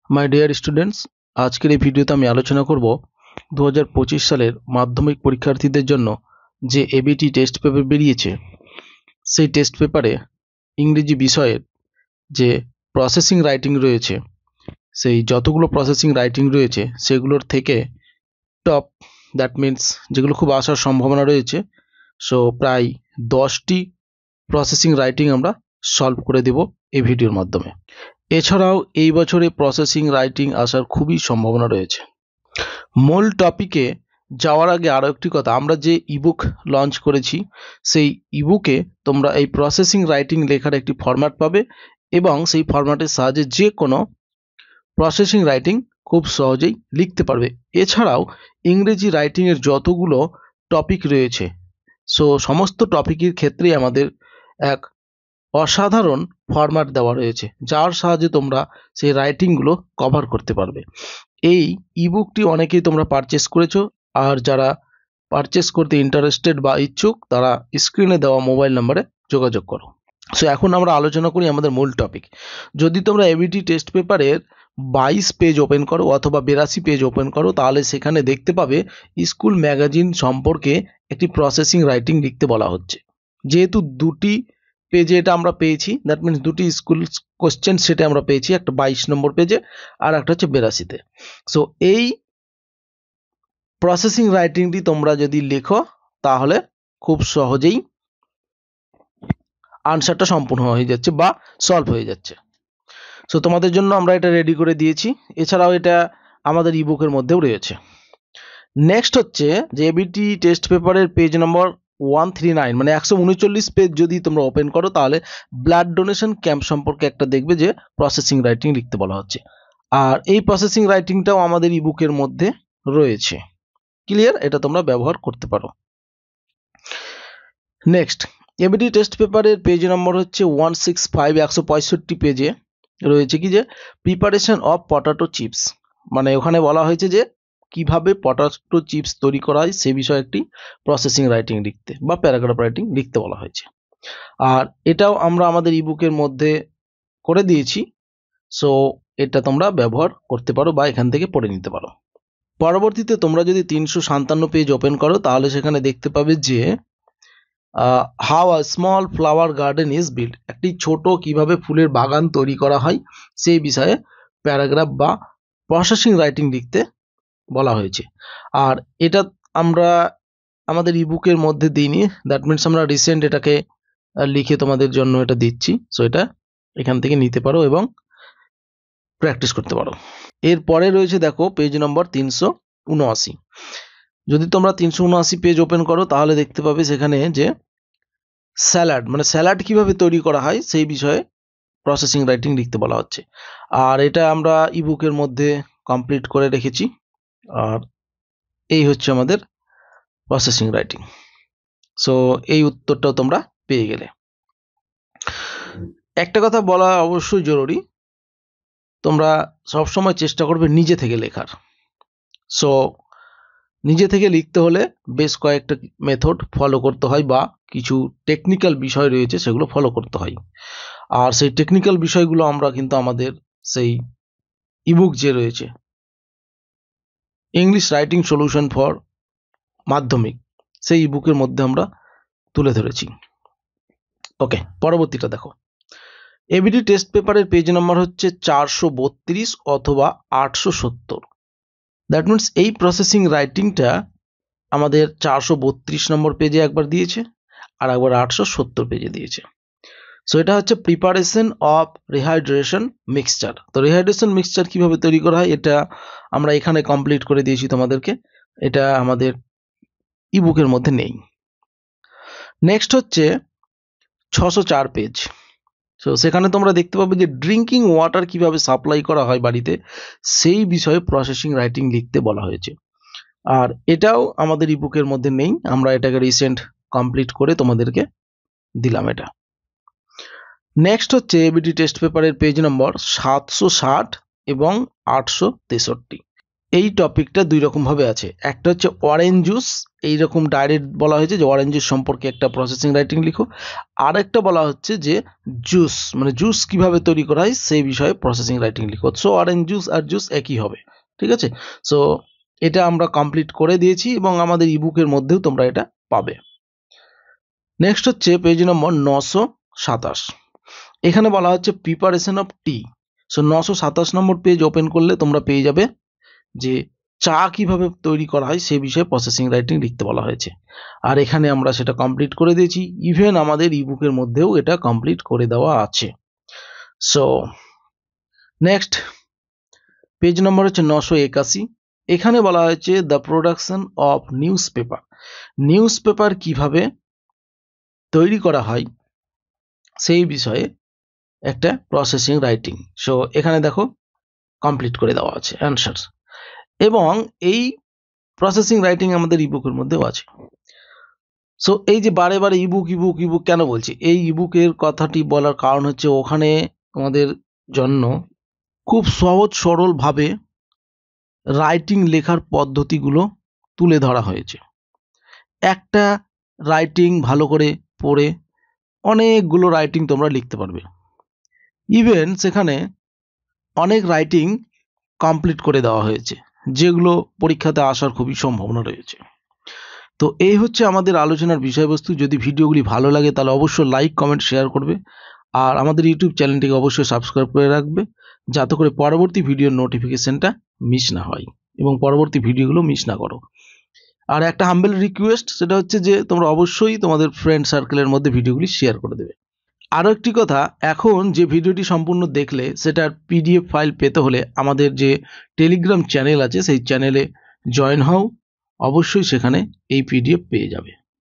My dear students, আজকের এই ভিডিওতে আমি আলোচনা করব 2025 সালের মাধ্যমিক পরীক্ষার্থীদের জন্য যে এবিটি টেস্ট পেপার বেরিয়েছে সেই টেস্ট পেপারে ইংরেজি বিষয়ের যে প্রসেসিং রাইটিং রয়েছে, সেই যতগুলো প্রসেসিং রাইটিং রয়েছে সেগুলোর থেকে টপ, দ্যাট মিন্স যেগুলো খুব আসার সম্ভাবনা রয়েছে, সো প্রায় 10টি প্রসেসিং রাইটিং আমরা সলভ করে দেব এই ভিডিওর মাধ্যমে। এছাড়াও এই বছরে প্রসেসিং রাইটিং আসার খুবই সম্ভাবনা রয়েছে। মূল টপিকে যাওয়ার আগে আরও একটি কথা, আমরা যে ইবুক লঞ্চ করেছি সেই ইবুকে তোমরা এই প্রসেসিং রাইটিং লেখার একটি ফরম্যাট পাবে এবং সেই ফরম্যাটের সাহায্যে যে কোনো প্রসেসিং রাইটিং খুব সহজেই লিখতে পারবে। এছাড়াও ইংরেজি রাইটিংয়ের যতগুলো টপিক রয়েছে, সো সমস্ত টপিকের ক্ষেত্রেই আমাদের এক অসাধারণ ফরম্যাট দেওয়া রয়েছে, যার সাহায্যে তোমরা সেই রাইটিংগুলো কভার করতে পারবে। এই ইবুকটি অনেকেই তোমরা পারচেস করেছো, আর যারা পারচেস করতে ইন্টারেস্টেড বা ইচ্ছুক তারা স্ক্রিনে দেওয়া মোবাইল নাম্বারে যোগাযোগ করো। সো এখন আমরা আলোচনা করি আমাদের মূল টপিক। যদি তোমরা এবিটি টেস্ট পেপারের 22 পেজ ওপেন করো অথবা 82 পেজ ওপেন করো, তাহলে সেখানে দেখতে পাবে স্কুল ম্যাগাজিন সম্পর্কে একটি প্রসেসিং রাইটিং লিখতে বলা হচ্ছে। যেহেতু দুটি পেজে এটা আমরা পেয়েছি, দ্যাট মিনস দুটি স্কুল কোশ্চেন সেটে আমরা পেয়েছি, একটা 22 নম্বর পেজে আর একটা হচ্ছে 82-তে। সো এই প্রসেসিং রাইটিংটি তোমরা যদি লেখো তাহলে খুব সহজেই আনসারটা সম্পূর্ণ হয়ে যাচ্ছে বা সলভ হয়ে যাচ্ছে। সো তোমাদের জন্য আমরা এটা রেডি করে দিয়েছি। এছাড়াও এটা আমাদের ইবুকের মধ্যেও রয়েছে। নেক্সট হচ্ছে যে এবিটি টেস্ট পেপারের পেজ নম্বর 139 মানে 139 পেজ যদি তোমরা ওপেন করো, তাহলে ব্লাড ডোনেশন ক্যাম্প সম্পর্কে একটা দেখবে যে প্রসেসিং রাইটিং লিখতে বলা হচ্ছে, আর এই প্রসেসিং রাইটিংটাও আমাদের ইবুকের মধ্যে রয়েছে। ক্লিয়ার? এটা তোমরা ব্যবহার করতে পারো। নেক্সট, এবিটি টেস্ট পেপারের পেজ নম্বর হচ্ছে 165, 165 পেজে রয়েছে কি যে প্রিপারেশন অফ পটাটো চিপস, মানে ওখানে বলা হয়েছে যে কিভাবে পটাটো চিপস তৈরি করা হয় সে বিষয়ে একটি প্রসেসিং রাইটিং লিখতে বা প্যারাগ্রাফ রাইটিং লিখতে বলা হয়েছে। আর এটাও আমরা আমাদের ইবুকের মধ্যে করে দিয়েছি, সো এটা তোমরা ব্যবহার করতে পারো বা এখান থেকে পড়ে নিতে পারো। পরবর্তীতে তোমরা যদি 357 পেজ ওপেন করো, তাহলে সেখানে দেখতে পাবে যে how a small flower garden is build, একটি ছোট কিভাবে ফুলের বাগান তৈরি করা হয় সেই বিষয়ে প্যারাগ্রাফ বা প্রসেসিং রাইটিং লিখতে বলা হয়েছে। আর এটা আমরা আমাদের ইবুকের মধ্যে দিইনি, দ্যাট মিনস আমরা রিসেন্ট এটাকে লিখে তোমাদের জন্য এটা দিচ্ছি। সো এটা এখান থেকে নিতে পারো এবং প্র্যাকটিস করতে পারো। এরপরে রয়েছে দেখো পেজ নম্বর 379। যদি তোমরা 379 পেজ ওপেন করো, তাহলে দেখতে পাবে সেখানে যে স্যালাড, মানে স্যালাড কিভাবে তৈরি করা হয় সেই বিষয়ে প্রসেসিং রাইটিং লিখতে বলা হচ্ছে। আর এটা আমরা ইবুকের মধ্যে কমপ্লিট করে রেখেছি। আর এই হচ্ছে আমাদের প্রসেসিং রাইটিং। সো এই উত্তরটাও তোমরা পেয়ে গেলে। একটা কথা বলা অবশ্যই জরুরি, তোমরা সবসময় চেষ্টা করবে নিজে থেকে লেখার। সো নিজে থেকে লিখতে হলে বেশ কয়েকটা মেথড ফলো করতে হয় বা কিছু টেকনিক্যাল বিষয় রয়েছে সেগুলো ফলো করতে হয়। আর সেই টেকনিক্যাল বিষয়গুলো আমরা কিন্তু আমাদের সেই ইবুক যে রয়েছে ইংলিশ রাইটিং সলিউশন ফর মাধ্যমিক, সেই ইবুকের মধ্যে আমরা তুলে ধরেছি। ওকে, পরবর্তীটা দেখো। এবিটি টেস্ট পেপারের পেজ নাম্বার হচ্ছে 432 অথবা 870। দ্যাট মিনস এই প্রসেসিং রাইটিংটা আমাদের 432 নম্বর পেজে একবার দিয়েছে আর একবার 870 পেজে দিয়েছে। সো এটা হচ্ছে প্রিপারেশন অফ রিহাইড্রেশন মিক্সচার। তো রিহাইড্রেশন মিক্সচার কিভাবে তৈরি করা হয় এটা আমরা এখানে কমপ্লিট করে দিয়েছি তোমাদেরকে, এটা আমাদের ইবুকের মধ্যে নেই। নেক্সট হচ্ছে 604 পেজ। সো সেখানে তোমরা দেখতে পাবে যে ড্রিঙ্কিং ওয়াটার কিভাবে সাপ্লাই করা হয় বাড়িতে সেই বিষয়ে প্রসেসিং রাইটিং লিখতে বলা হয়েছে। আর এটাও আমাদের ইবুকের মধ্যে নেই, আমরা এটাকে রিসেন্ট কমপ্লিট করে তোমাদেরকে দিলাম এটা। নেক্সট হচ্ছে এবিটি টেস্ট পেপারের পেজ নম্বর 760 এবং 863। এই টপিকটা দুই রকমভাবে আছে। একটা হচ্ছে অরেঞ্জ জুস, এইরকম ডাইরেক্ট বলা হয়েছে যে অরেঞ্জ জুস সম্পর্কে একটা প্রসেসিং রাইটিং লিখো। আর একটা বলা হচ্ছে যে জুস মানে জুস কিভাবে তৈরি করা হয় সেই বিষয়ে প্রসেসিং রাইটিং লিখো। সো অরেঞ্জ জুস আর জুস একই হবে, ঠিক আছে। সো এটা আমরা কমপ্লিট করে দিয়েছি এবং আমাদের ইবুকের মধ্যেও তোমরা এটা পাবে। নেক্সট হচ্ছে পেজ নম্বর 927। এখানে বলা হচ্ছে preparation of T. So 927 number page open করলে তোমরা পেয়ে যাবে যে চা কিভাবে তৈরি করা হয় সে বিষয়ে প্রসেসিং রাইটিং লিখতে বলা হয়েছে। আর এখানে আমরা সেটা কমপ্লিট করে দিয়েছি, ইভেন আমাদের ইবুকের মধ্যেও এটা কমপ্লিট করে দেওয়া আছে। সো নেক্সট পেজ নম্বর হচ্ছে 981। এখানে বলা হয়েছে the production of news paper. News paper কিভাবে তৈরি করা হয় সেই বিষয়ে একটা প্রসেসিং রাইটিং। সো এখানে দেখো কমপ্লিট করে দেওয়া আছে অ্যান্সার, এবং এই প্রসেসিং রাইটিং আমাদের ইবুকের মধ্যেও আছে। সো এই যে বারে বারে ইবুক ইবুক ইবুক কেন বলছি, এই ইবুকের কথাটি বলার কারণ হচ্ছে ওখানে তোমাদের জন্য খুব সহজ সরলভাবে রাইটিং লেখার পদ্ধতিগুলো তুলে ধরা হয়েছে। একটা রাইটিং ভালো করে পড়ে অনেকগুলো রাইটিং তোমরা লিখতে পারবে। ইভেন সেখানে অনেক রাইটিং কমপ্লিট করে দেওয়া হয়েছে যেগুলো পরীক্ষাতে আসার খুবই সম্ভাবনা রয়েছে। তো এই হচ্ছে আমাদের আলোচনার বিষয়বস্তু। যদি ভিডিওগুলি ভালো লাগে তাহলে অবশ্যই লাইক কমেন্ট শেয়ার করবে, আর আমাদের ইউটিউব চ্যানেলটিকে অবশ্যই সাবস্ক্রাইব করে রাখবে যাতে করে পরবর্তী ভিডিওর নোটিফিকেশনটা মিস না হয় এবং পরবর্তী ভিডিওগুলো মিস না করো। আর একটা হাম্বেল রিকোয়েস্ট, সেটা হচ্ছে যে তোমরা অবশ্যই তোমাদের ফ্রেন্ড সার্কেলের মধ্যে ভিডিওগুলি শেয়ার করে দেবে। আরও একটি কথা, এখন যে ভিডিওটি সম্পূর্ণ দেখলে সেটার পিডিএফ ফাইল পেতে হলে আমাদের যে টেলিগ্রাম চ্যানেল আছে সেই চ্যানেলে জয়েন হও, অবশ্যই সেখানে এই পিডিএফ পেয়ে যাবে।